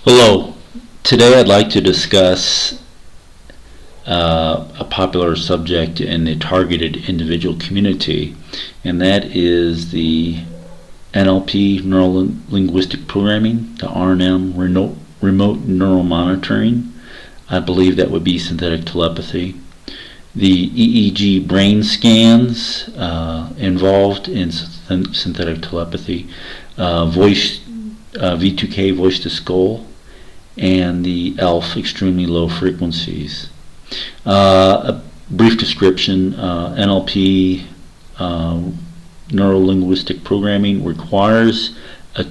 Hello. Today I'd like to discuss a popular subject in the targeted individual community, and that is the NLP, Neural Linguistic Programming, the RNM, Remote Neural Monitoring. I believe that would be synthetic telepathy. The EEG brain scans involved in synthetic telepathy, V2K, voice to skull, and the ELF, extremely low frequencies. A brief description: NLP, neuro-linguistic programming, requires a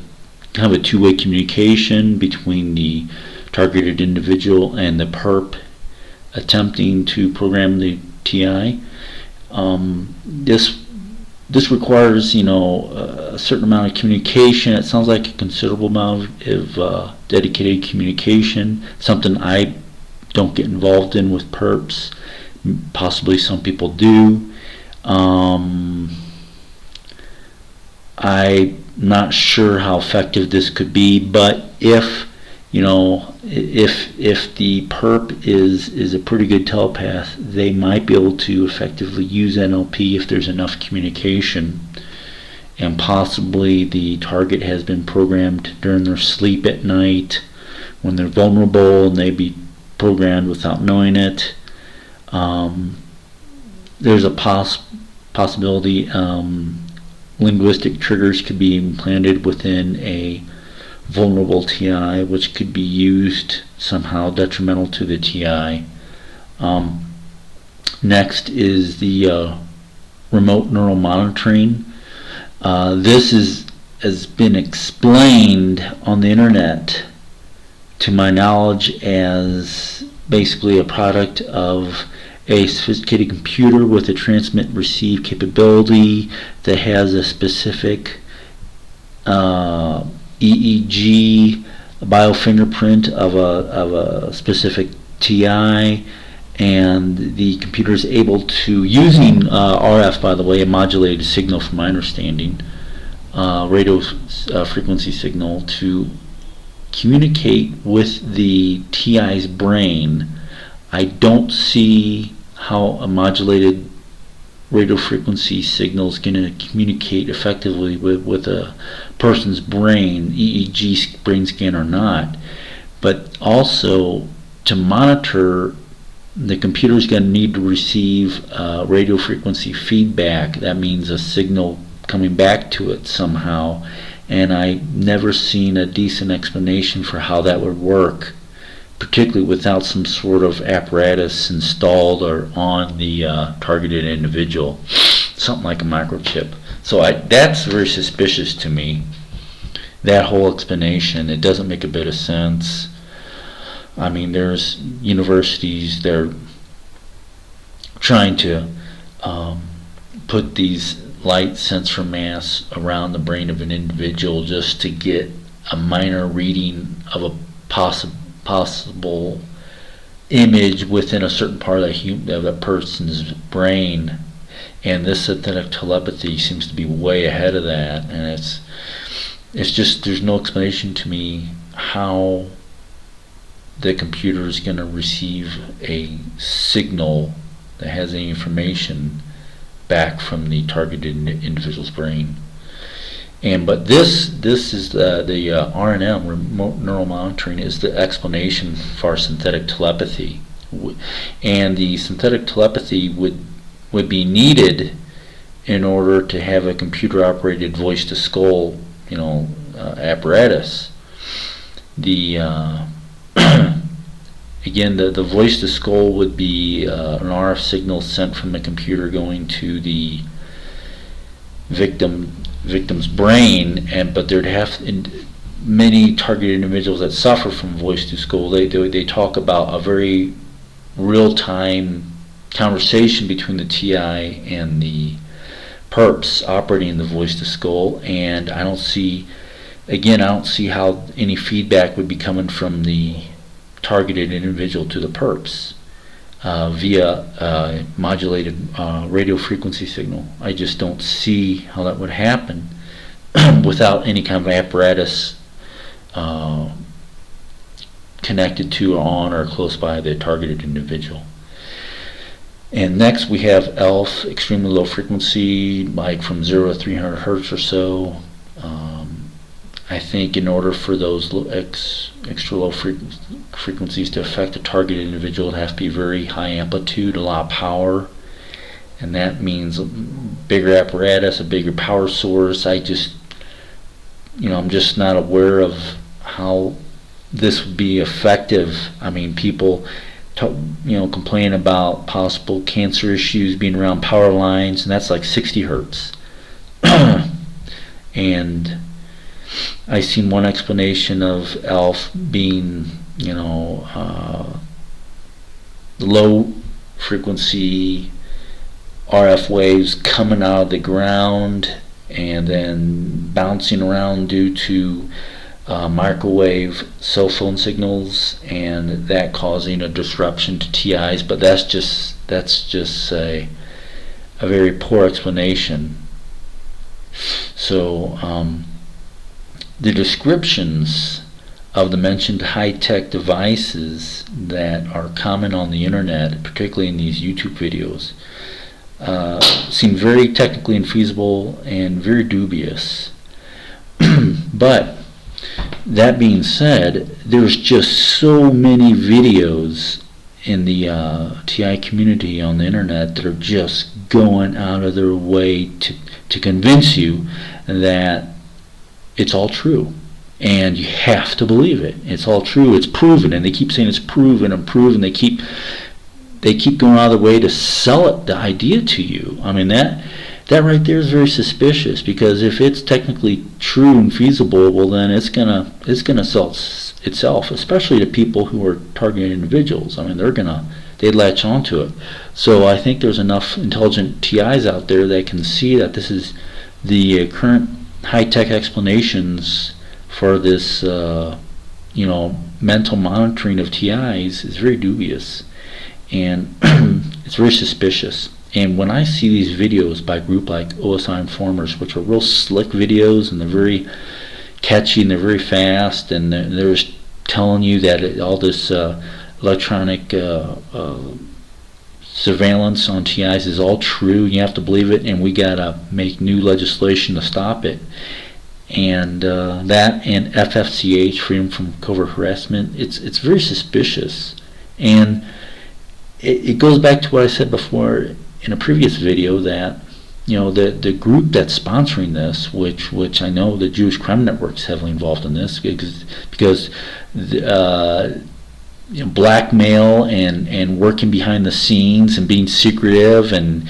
kind of a two-way communication between the targeted individual and the perp attempting to program the TI. This requires, a certain amount of communication. It sounds like a considerable amount of dedicated communication, something I don't get involved in with perps. Possibly some people do. I'm not sure how effective this could be, but if the perp is a pretty good telepath, they might be able to effectively use NLP if there's enough communication, and possibly the target has been programmed during their sleep at night when they're vulnerable, and they be programmed without knowing it. There's a possibility linguistic triggers could be implanted within a vulnerable TI, which could be used somehow detrimental to the TI. Next is the remote neural monitoring. This has been explained on the internet, to my knowledge, as basically a product of a sophisticated computer with a transmit-receive capability that has a specific EEG biofingerprint of a specific TI, and the computer is able to, using RF, by the way, a modulated signal from my understanding, radio frequency signal, to communicate with the TI's brain. I don't see how a modulated radio frequency signal is going to communicate effectively with a person's brain, EEG brain scan or not. But also, to monitor, the computer is going to need to receive radio frequency feedback. That means a signal coming back to it somehow, and I've never seen a decent explanation for how that would work, particularly without some sort of apparatus installed or on the targeted individual, something like a microchip. So that's very suspicious to me, that whole explanation. It doesn't make a bit of sense. I mean, there's universities, they're trying to put these light sensor masks around the brain of an individual just to get a minor reading of a possible image within a certain part of a person's brain, and this synthetic telepathy seems to be way ahead of that. And it's just, there's no explanation to me how the computer is going to receive a signal that has any information back from the targeted individual's brain. But this is the RNM, remote neural monitoring, is the explanation for synthetic telepathy, and the synthetic telepathy would be needed in order to have a computer operated voice to skull apparatus. The again, the voice to skull would be an RF signal sent from the computer going to the victim's brain, but there'd have many targeted individuals that suffer from voice to skull. They talk about a very real-time conversation between the TI and the perps operating the voice to skull, and I don't see how any feedback would be coming from the targeted individual to the perps via modulated radio frequency signal. I just don't see how that would happen without any kind of apparatus connected to or on or close by the targeted individual. And next we have ELF, extremely low frequency, like from 0 to 300 hertz or so. I think in order for those extra low frequencies to affect a targeted individual, it has to be very high amplitude, a lot of power, and that means a bigger apparatus, a bigger power source. I'm just not aware of how this would be effective. I mean, people complain about possible cancer issues being around power lines, and that's like 60 hertz. And I've seen one explanation of ELF being, low frequency RF waves coming out of the ground and then bouncing around due to microwave cell phone signals, and that causing a disruption to TIs. But that's just a very poor explanation. So the descriptions of the mentioned high-tech devices that are common on the internet, particularly in these YouTube videos, seem very technically infeasible and very dubious. But that being said, there's just so many videos in the TI community on the internet that are just going out of their way to convince you that it's all true, and you have to believe it. It's all true. It's proven, and they keep saying it's proven and proven. They keep going out of their way to sell the idea to you. I mean, that right there is very suspicious, because if it's technically true and feasible, well, then it's gonna sell itself, especially to people who are targeting individuals. I mean, they'd latch onto it. So I think there's enough intelligent TIs out there that can see that this is the current high-tech explanations for this, mental monitoring of TIs is very dubious, and it's very suspicious. And when I see these videos by a group like OSI Informers, which are real slick videos, and they're very catchy and they're very fast, and they're just telling you that all this electronic surveillance on TIs is all true, you have to believe it, and we gotta make new legislation to stop it. And that and FFCH, freedom from covert harassment, it's very suspicious. And it goes back to what I said before in a previous video, that the group that's sponsoring this, which I know the Jewish Crime Network is heavily involved in this, because blackmail and working behind the scenes and being secretive and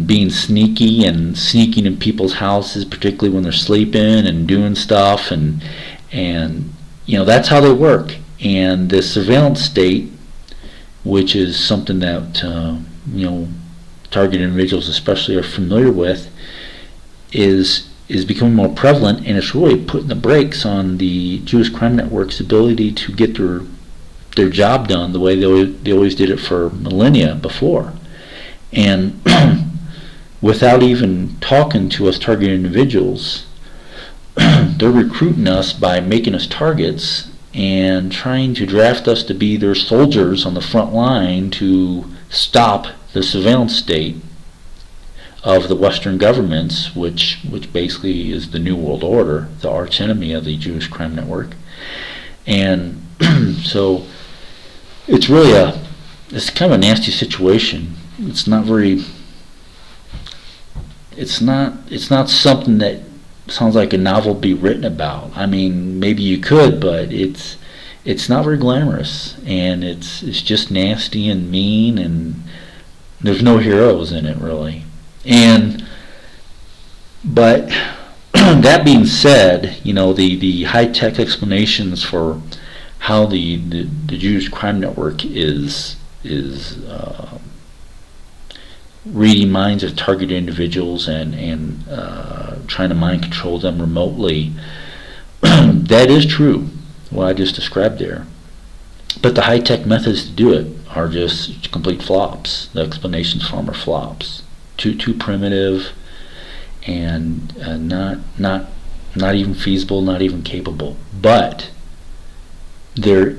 being sneaky and sneaking in people's houses, particularly when they're sleeping, and doing stuff, and that's how they work. And the surveillance state, which is something that targeted individuals especially are familiar with, is becoming more prevalent, and it's really putting the brakes on the Jewish Crime Network's ability to get their job done the way they always did it for millennia before. And without even talking to us targeted individuals, they're recruiting us by making us targets and trying to draft us to be their soldiers on the front line to stop the surveillance state of the Western governments, which basically is the New World Order, the arch enemy of the Jewish Crime Network. And so it's really it's kind of a nasty situation. It's not something that sounds like a novel to be written about. I mean, maybe you could, but it's not very glamorous, and it's just nasty and mean, and there's no heroes in it really. But that being said, the high-tech explanations for how the Jewish Crime Network is reading minds of targeted individuals and trying to mind control them remotely, that is true, what I just described there. But the high-tech methods to do it are just complete flops. The explanations for them are flops. Too primitive, and not even feasible, not even capable. But they're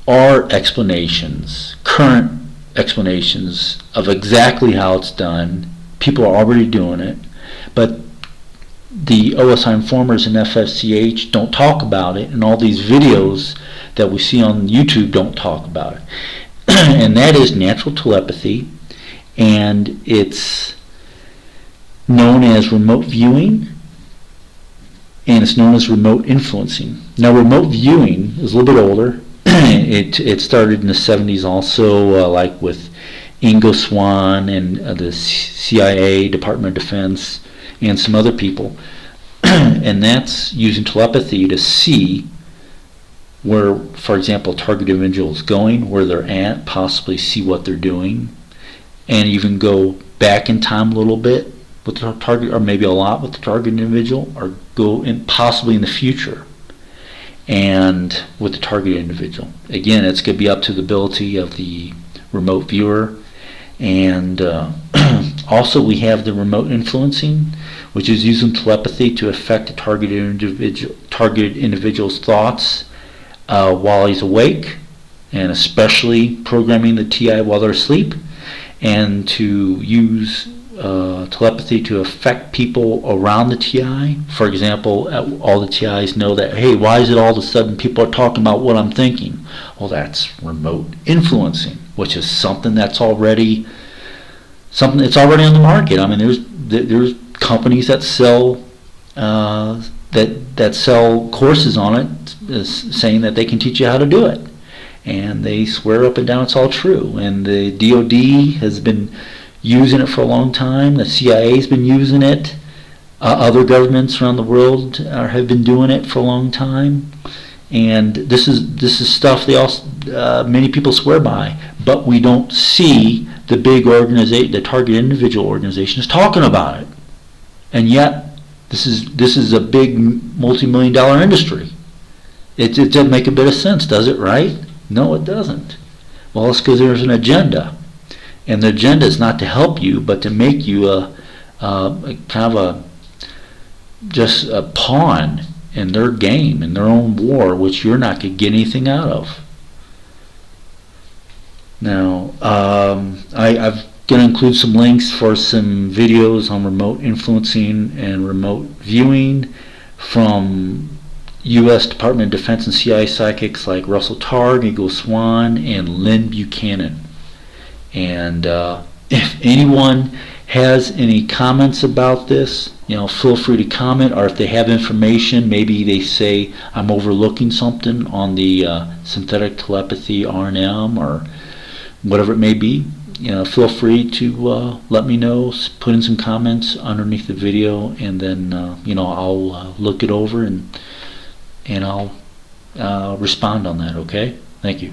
are explanations, current explanations of exactly how it's done. People are already doing it, but the OSI informers and FFCH don't talk about it, and all these videos that we see on YouTube don't talk about it. And that is natural telepathy, and it's known as remote viewing, and it's known as remote influencing. Now, remote viewing is a little bit older. It started in the 70s also, like with Ingo, Swan, and the CIA, Department of Defense, and some other people. And that's using telepathy to see where, for example, target individual is going, where they're at, possibly see what they're doing, and even go back in time a little bit with the target, or maybe a lot with the target individual, or go in possibly in the future and with the target individual. Again, it's going to be up to the ability of the remote viewer. And also we have the remote influencing, which is using telepathy to affect the targeted individual's thoughts while he's awake, and especially programming the TI while they're asleep, and to use telepathy to affect people around the TI. For example, all the TIs know that, hey, why is it all of a sudden people are talking about what I'm thinking? Well, that's remote influencing, which is something that's already on the market. I mean, there's companies that sell that sell courses on it, saying that they can teach you how to do it, and they swear up and down it's all true. And the DoD has been using it for a long time. The CIA's been using it. Other governments around the world have been doing it for a long time. And this is stuff they also many people swear by, but we don't see the big organization, the target individual organizations, talking about it. And yet, this is a big multi-million-dollar industry. It doesn't make a bit of sense, does it? Right? No, it doesn't. Well, it's because there's an agenda. And the agenda is not to help you, but to make you a kind of just a pawn in their game, in their own war, which you're not going to get anything out of. Now, I've going to include some links for some videos on remote influencing and remote viewing from U.S. Department of Defense and CIA psychics like Russell Targ, Ingo, Swan, and Lynn Buchanan. And if anyone has any comments about this, feel free to comment, or if they have information, maybe they say I'm overlooking something on the synthetic telepathy RNM or whatever it may be, feel free to let me know, put in some comments underneath the video, and then I'll look it over and I'll respond on that. Okay? Thank you.